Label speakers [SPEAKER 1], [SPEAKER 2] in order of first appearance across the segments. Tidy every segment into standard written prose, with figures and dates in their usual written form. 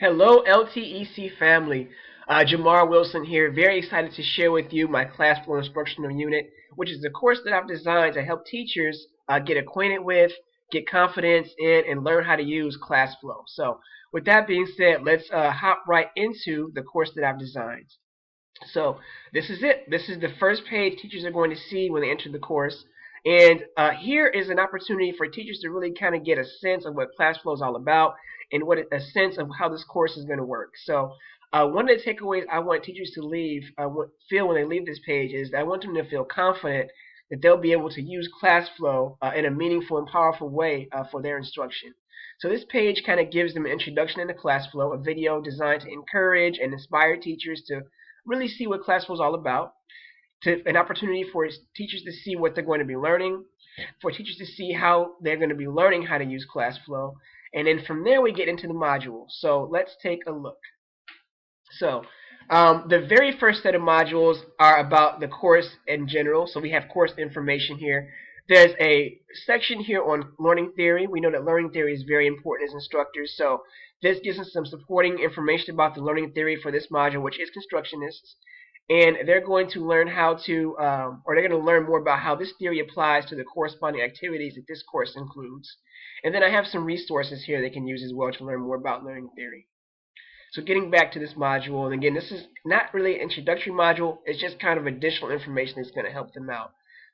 [SPEAKER 1] Hello, LTEC family. Jamar Wilson here. Very excited to share with you my ClassFlow instructional unit, which is the course that I've designed to help teachers get acquainted with, get confidence in, and learn how to use ClassFlow. So, with that being said, let's hop right into the course that I've designed. So this is it. This is the first page teachers are going to see when they enter the course. And here is an opportunity for teachers to really kind of get a sense of what ClassFlow is all about and what a sense of how this course is going to work. So one of the takeaways I want teachers to feel when they leave this page is that I want them to feel confident that they'll be able to use ClassFlow in a meaningful and powerful way for their instruction. So this page kind of gives them an introduction into ClassFlow, a video designed to encourage and inspire teachers to really see what ClassFlow is all about, an opportunity for teachers to see what they're going to be learning, for teachers to see how they're going to be learning how to use ClassFlow, and then from there we get into the modules. So let's take a look. So the very first set of modules are about the course in general. So we have course information here. There's a section here on learning theory. We know that learning theory is very important as instructors, so this gives us some supporting information about the learning theory for this module, which is constructionists. And they're going to learn how to, or they're going to learn more about how this theory applies to the corresponding activities that this course includes. And then I have some resources here they can use as well to learn more about learning theory. So getting back to this module, and again, this is not really an introductory module, it's just kind of additional information that's going to help them out.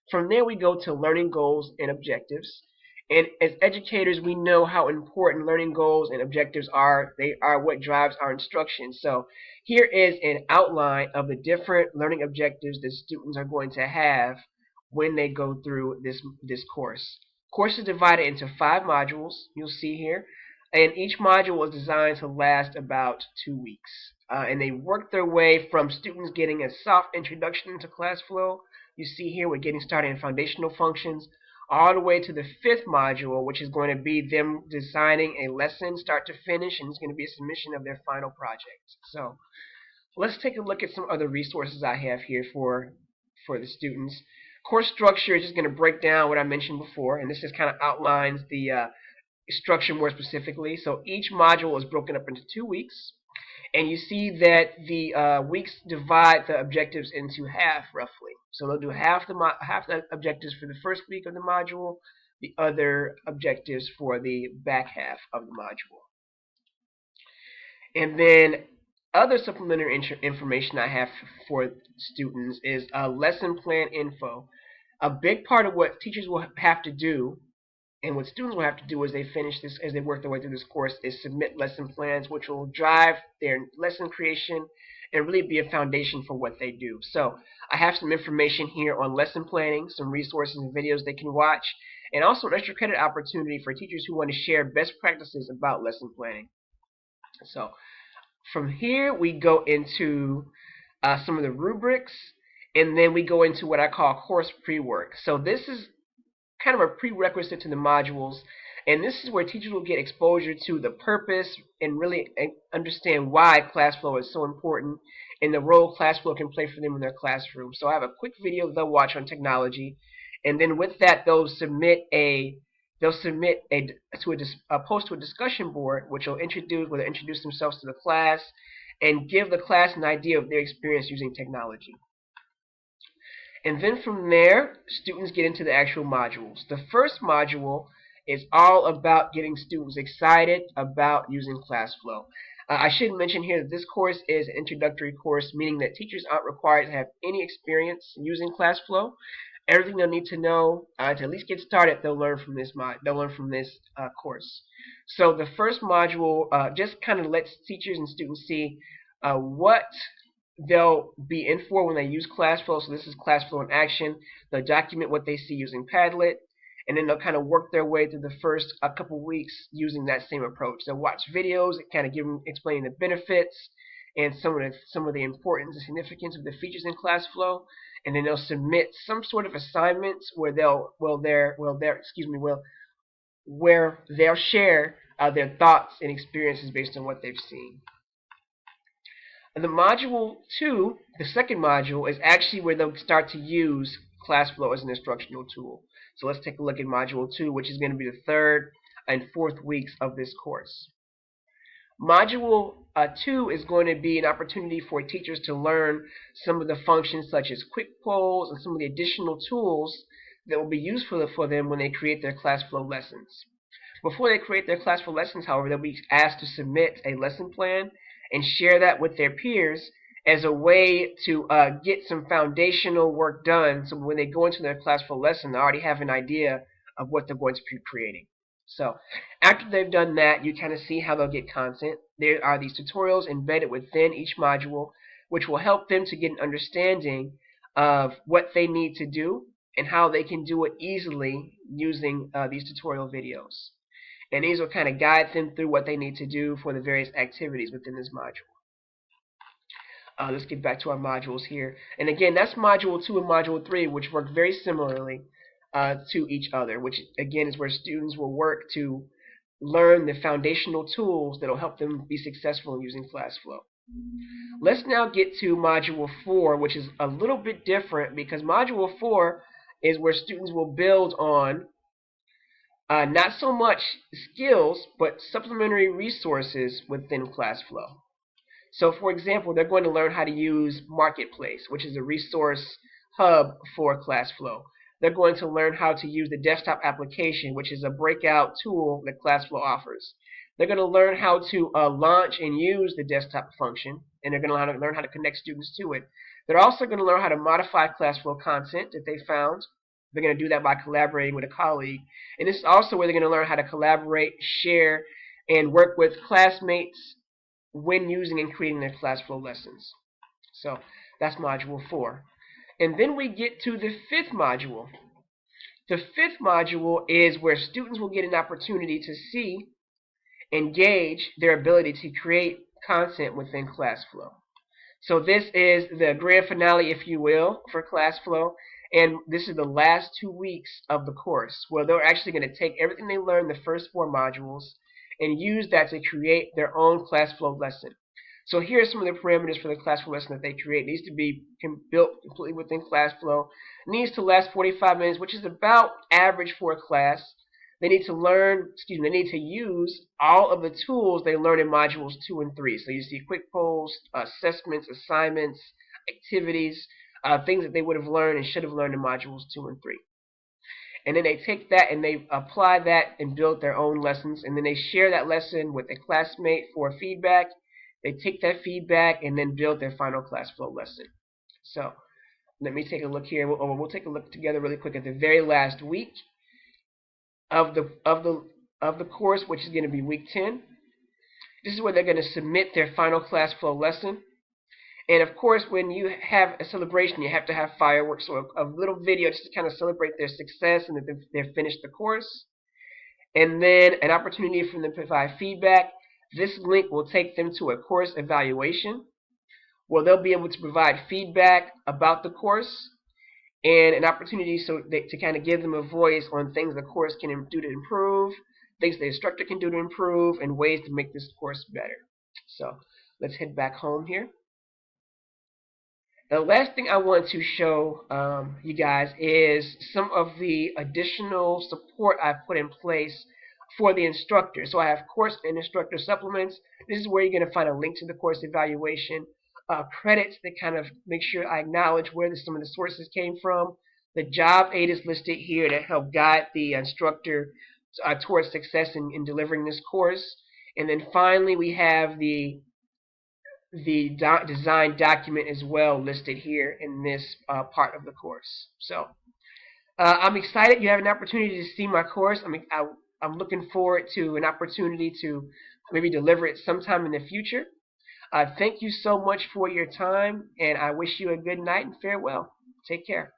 [SPEAKER 1] From there we go to learning goals and objectives. And as educators, we know how important learning goals and objectives are. They are what drives our instruction. So here is an outline of the different learning objectives that students are going to have when they go through this course. Course is divided into 5 modules, you'll see here. And each module was designed to last about 2 weeks. And they work their way from students getting a soft introduction to ClassFlow. You see here we're getting started in foundational functions, all the way to the 5th module, which is going to be them designing a lesson start to finish, and it's going to be a submission of their final project. So let's take a look at some other resources I have here for the students. Course structure is just going to break down what I mentioned before, and this just kind of outlines the structure more specifically. So each module is broken up into 2 weeks, and you see that the weeks divide the objectives into half roughly. So they'll do half the objectives for the first week of the module, the other objectives for the back half of the module. And then other supplementary information I have for students is lesson plan info. A big part of what teachers will have to do and what students will have to do as they finish this, as they work their way through this course, is submit lesson plans, which will drive their lesson creation and really be a foundation for what they do. So I have some information here on lesson planning, some resources and videos they can watch, and also an extra credit opportunity for teachers who want to share best practices about lesson planning. So from here we go into some of the rubrics, and then we go into what I call course pre-work. So this is kind of a prerequisite to the modules, and this is where teachers will get exposure to the purpose and really understand why ClassFlow is so important and the role ClassFlow can play for them in their classroom. So I have a quick video they'll watch on technology, and then with that they'll post to a discussion board, which will introduce themselves to the class and give the class an idea of their experience using technology. And then from there, students get into the actual modules. The first module is all about getting students excited about using ClassFlow. I should mention here that this course is an introductory course, meaning that teachers aren't required to have any experience using ClassFlow. Everything they'll need to know to at least get started, they'll learn from this course. So the first module just kind of lets teachers and students see what they'll be in for when they use ClassFlow. So this is ClassFlow in action. They'll document what they see using Padlet, and then they'll kind of work their way through the first couple weeks using that same approach. They'll watch videos, kind of explaining the benefits and some of the importance and significance of the features in ClassFlow, and then they'll submit some sort of assignments where they'll share their thoughts and experiences based on what they've seen. And the module 2, the second module, is actually where they'll start to use ClassFlow as an instructional tool. So let's take a look at module 2, which is going to be the 3rd and 4th weeks of this course. Module 2 is going to be an opportunity for teachers to learn some of the functions such as quick polls and some of the additional tools that will be useful for them when they create their ClassFlow lessons. Before they create their ClassFlow lessons, however, they'll be asked to submit a lesson plan and share that with their peers as a way to get some foundational work done, so when they go into their ClassFlow lesson, they already have an idea of what they're going to be creating. So after they've done that, you kind of see how they'll get content. There are these tutorials embedded within each module, which will help them to get an understanding of what they need to do and how they can do it easily using these tutorial videos. And these will kind of guide them through what they need to do for the various activities within this module. Let's get back to our modules here. And again, that's Module 2 and Module 3, which work very similarly to each other, which again is where students will work to learn the foundational tools that will help them be successful in using ClassFlow. Let's now get to Module 4, which is a little bit different, because Module 4 is where students will build on not so much skills, but supplementary resources within ClassFlow. So for example, they're going to learn how to use Marketplace, which is a resource hub for ClassFlow. They're going to learn how to use the desktop application, which is a breakout tool that ClassFlow offers. They're going to learn how to launch and use the desktop function, and they're going to learn how to connect students to it. They're also going to learn how to modify ClassFlow content that they found. They're going to do that by collaborating with a colleague. And this is also where they're going to learn how to collaborate, share, and work with classmates when using and creating their ClassFlow lessons. So that's Module 4. And then we get to the 5th module. The 5th module is where students will get an opportunity to see and gauge their ability to create content within ClassFlow. So this is the grand finale, if you will, for ClassFlow. And this is the last 2 weeks of the course, where they're actually going to take everything they learned in the first 4 modules and use that to create their own ClassFlow lesson. So here are some of the parameters for the ClassFlow lesson that they create. It needs to be built completely within ClassFlow. It needs to last 45 minutes, which is about average for a class. They need to they need to use all of the tools they learn in modules 2 and 3. So you see quick polls, assessments, assignments, activities, things that they would have learned and should have learned in modules 2 and 3. And then they take that and they apply that and build their own lessons, and then they share that lesson with a classmate for feedback. They take that feedback and then build their final ClassFlow lesson. So let me take a look here. We'll take a look together really quick at the very last week of the course, which is going to be week 10. This is where they're going to submit their final ClassFlow lesson. And of course, when you have a celebration, you have to have fireworks, so a little video just to kind of celebrate their success and that they've finished the course. And then an opportunity for them to provide feedback. This link will take them to a course evaluation, where they'll be able to provide feedback about the course and an opportunity to kind of give them a voice on things the course can do to improve, things the instructor can do to improve, and ways to make this course better. So let's head back home here. The last thing I want to show you guys is some of the additional support I've put in place for the instructor. So I have course and instructor supplements. This is where you're going to find a link to the course evaluation, credits that kind of make sure I acknowledge where some of the sources came from. The job aid is listed here to help guide the instructor towards success in delivering this course. And then finally, we have the design document as well listed here in this part of the course. So I'm excited you have an opportunity to see my course. I'm looking forward to an opportunity to maybe deliver it sometime in the future. Thank you so much for your time, and I wish you a good night and farewell. Take care.